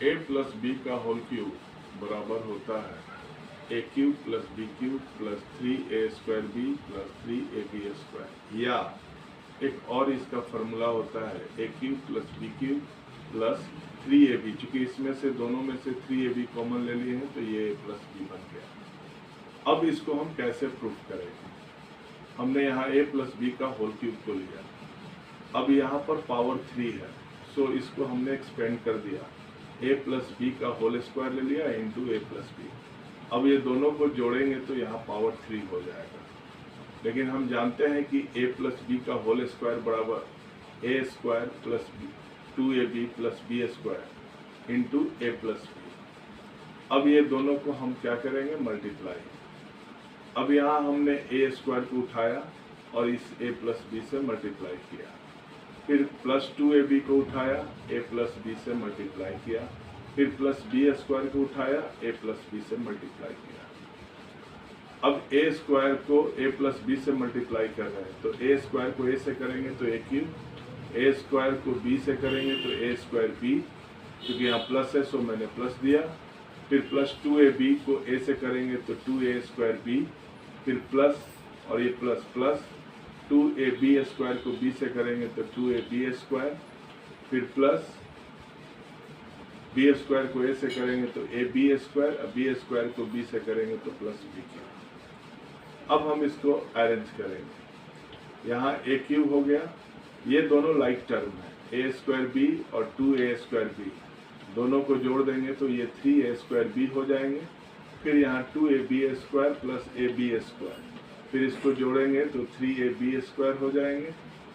ए plus b का whole cube बराबर होता है a cube plus b cube plus 3a² b plus 3ab square, या एक और इसका फॉर्मूला होता है a cube plus b cube plus 3ab। चूंकि इसमें से दोनों में से 3ab कॉमन ले लिए हैं तो ये a प्लस बी बन गया। अब इसको हम कैसे प्रूफ करेंगे? हमने यहाँ a प्लस बी का होल क्यूब को लिया, अब यहाँ पर पावर 3 है, सो इसको हमने एक्सपेंड कर दिया, a प्लस बी का होल स्क्वायर ले लिया इंटू a प्लस बी। अब ये दोनों को जोड़ेंगे तो यहाँ पावर 3 हो जाएगा, लेकिन हम जानते हैं कि a प्लस बी का होल स्क्वायर बराबर a square plus 2ab plus b square into a plus b. अब ये दोनों को हम क्या करेंगे? मल्टीप्लाई। अब यहाँ हमने a स्क्वायर को उठाया और इस a प्लस बी से मल्टीप्लाई किया, फिर प्लस 2ab को उठाया a प्लस बी से मल्टीप्लाई किया, फिर प्लस बी स्क्वायर को उठाया a प्लस बी से मल्टीप्लाई किया। अब a स्क्वायर को a प्लस बी से मल्टीप्लाई कर रहे हैं तो a स्क्वायर को a से करेंगे तो a क्यूब, a स्क्वायर को b से करेंगे तो a स्क्वायर b, क्योंकि यहाँ प्लस है सो मैंने प्लस दिया, फिर प्लस 2ab को a से करेंगे तो 2a स्क्वायर b, फिर प्लस और ये प्लस प्लस 2ab स्क्वायर को b से करेंगे तो 2ab स्क्वायर, फिर प्लस b स्क्वायर को a से करेंगे तो ab स्क्वायर, b स्क्वायर को b से करेंगे तो प्लस b क्यूब। अब हम इसको अरेंज करेंगे, यहाँ a क्यूब हो गया, ये दोनों लाइक टर्म है, a स्क्वायर b और 2a स्क्वायर b, दोनों को जोड़ देंगे तो ये 3a स्क्वायर b हो जाएंगे, फिर यहाँ 2ab square plus ab square, फिर इसको जोड़ेंगे तो 3ab स्क्वायर हो जाएंगे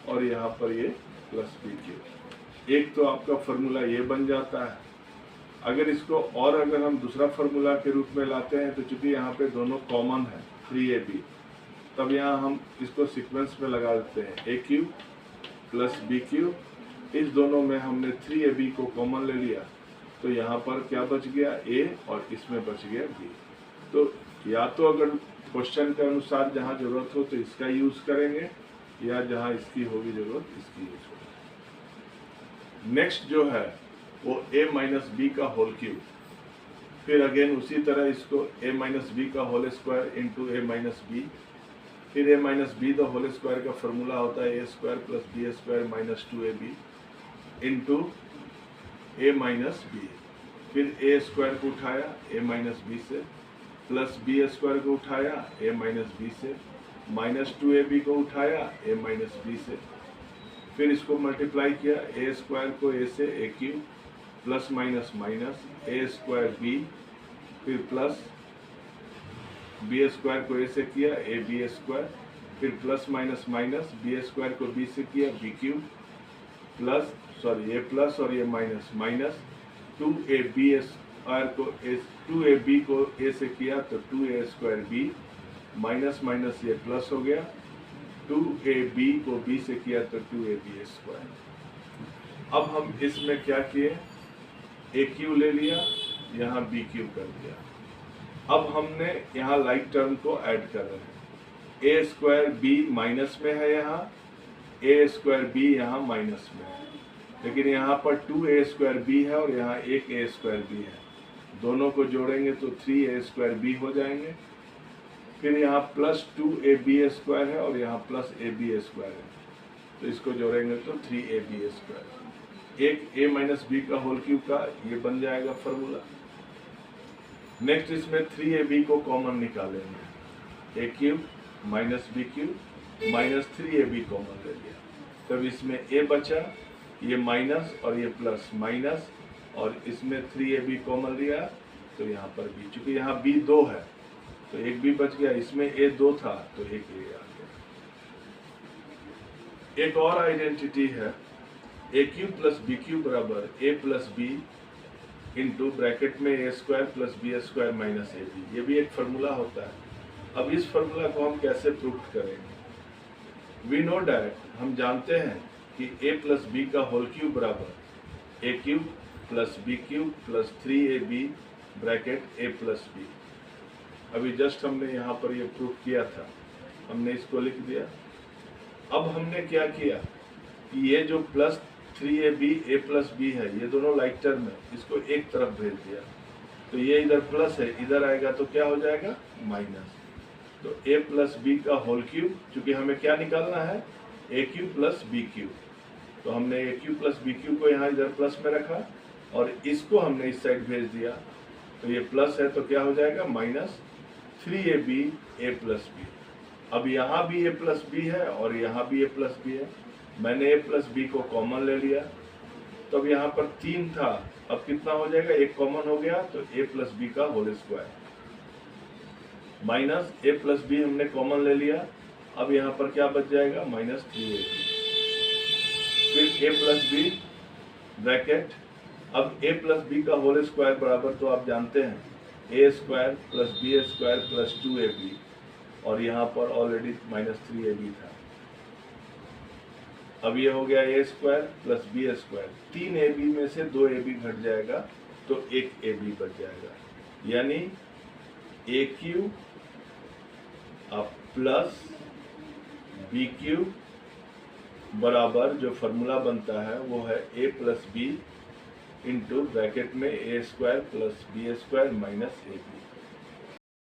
और यहाँ पर ये प्लस b क्यूब। एक तो आपका फॉर्मूला ये बन जाता है। अगर इसको और अगर हम दूसरा फॉर्मूला के रूप में लाते हैं तो चूंकि यहाँ पे दोनों कॉमन है 3ab, तब यहाँ हम इसको सीक्वेंस में लगा देते हैं a cube plus b cube, इस दोनों में हमने 3ab को कॉमन ले लिया तो यहाँ पर क्या बच गया? a और इसमें बच गया b। तो या तो अगर क्वेश्चन के अनुसार जहाँ जरूरत हो तो इसका यूज करेंगे, या जहाँ इसकी होगी जरूरत इसकी यूज करेंगे। नेक्स्ट जो है वो a माइनस बी का होल क्यूब, फिर अगेन उसी तरह इसको a माइनस बी का whole square into a minus b, फिर a minus b the whole square का फॉर्मूला होता है a square plus b square minus 2ab into a minus b, फिर a स्क्वायर को उठाया a माइनस बी से, plus b square को उठाया a माइनस बी से, माइनस 2ab को उठाया a माइनस बी से, फिर इसको मल्टीप्लाई किया, a स्क्वायर को a से a cube plus minus minus a square b, फिर प्लस बी स्क्वायर को a से किया a b स्क्वायर, फिर plus minus minus b square को b से किया b क्यूब प्लस ये प्लस और ये माइनस माइनस 2ab स्क्वायर को 2ab को a से किया तो 2a square b, minus minus ये प्लस हो गया, 2ab को b से किया तो 2ab स्क्वायर। अब हम इसमें क्या किए? a क्यूब ले लिया, यहाँ b क्यूब कर दिया। अब हमने यहाँ लाइक टर्म को ऐड कर रहे हैं, a स्क्वायर b माइनस में है, यहाँ a स्क्वायर b यहाँ माइनस में है, लेकिन यहाँ पर 2a स्क्वायर b है और यहाँ एक a स्क्वायर b है, दोनों को जोड़ेंगे तो 3a स्क्वायर b हो जाएंगे, फिर यहाँ प्लस 2ab स्क्वायर है और यहाँ प्लस ab स्क्वायर है, तो इसको जोड़ेंगे तो 3ab स्क्वायर। एक a माइनस बी का होल क्यूब का ये बन जाएगा फॉर्मूला। नेक्स्ट इसमें 3ab को कॉमन निकालेंगे, a cube minus b cube minus 3ab common ले लिया, तब इसमें a बचा, ये माइनस और ये प्लस माइनस, और इसमें 3ab कॉमन लिया तो यहाँ पर b, चूंकि यहाँ b 2 है तो एक b बच गया, इसमें a 2 था तो एक a आ गया। एक और आइडेंटिटी है a cube plus b cube बराबर a plus b into bracket में a square plus b square minus ab, ये भी एक फार्मूला होता है। अब इस फार्मूला को हम कैसे प्रूफ करेंगे? वी नो डैट, हम जानते हैं कि a प्लस बी का होल क्यूब बराबर a cube plus b cube plus 3ab bracket a plus b. अभी जस्ट हमने यहाँ पर ये प्रूफ किया था, हमने इसको लिख दिया। अब हमने क्या किया कि ये जो plus 3ab a plus B है, ये दोनों लाइक टर्म है, इसको एक तरफ भेज दिया तो ये इधर प्लस है, इधर आएगा तो क्या हो जाएगा माइनस। तो a प्लस बी का होल क्यूब, चूंकि हमें क्या निकालना है a cube plus b cube, तो हमने ए क्यूब प्लस बी क्यूब को यहाँ इधर प्लस में रखा और इसको हमने इस साइड भेज दिया, तो ये प्लस है तो क्या हो जाएगा minus 3ab a plus b. अब यहाँ भी a प्लस बी है और यहाँ भी a प्लस बी है, मैंने a प्लस बी को कॉमन ले लिया, तो अब यहाँ पर 3 था, अब कितना हो जाएगा, एक कॉमन हो गया तो a प्लस बी का whole square minus a plus b हमने कॉमन ले लिया, अब यहाँ पर क्या बच जाएगा माइनस 3ab, फिर a प्लस बी ब्रैकेट, अब a प्लस बी का होल स्क्वायर बराबर तो आप जानते हैं a square plus b square plus 2ab, और यहाँ पर ऑलरेडी माइनस 3ab था। अब ये हो गया a square plus b square, 3ab में से 2ab घट जाएगा तो 1ab बच जाएगा, यानी a cube plus b cube बराबर जो फॉर्मूला बनता है वो है a plus b into bracket में a square plus b square minus ab।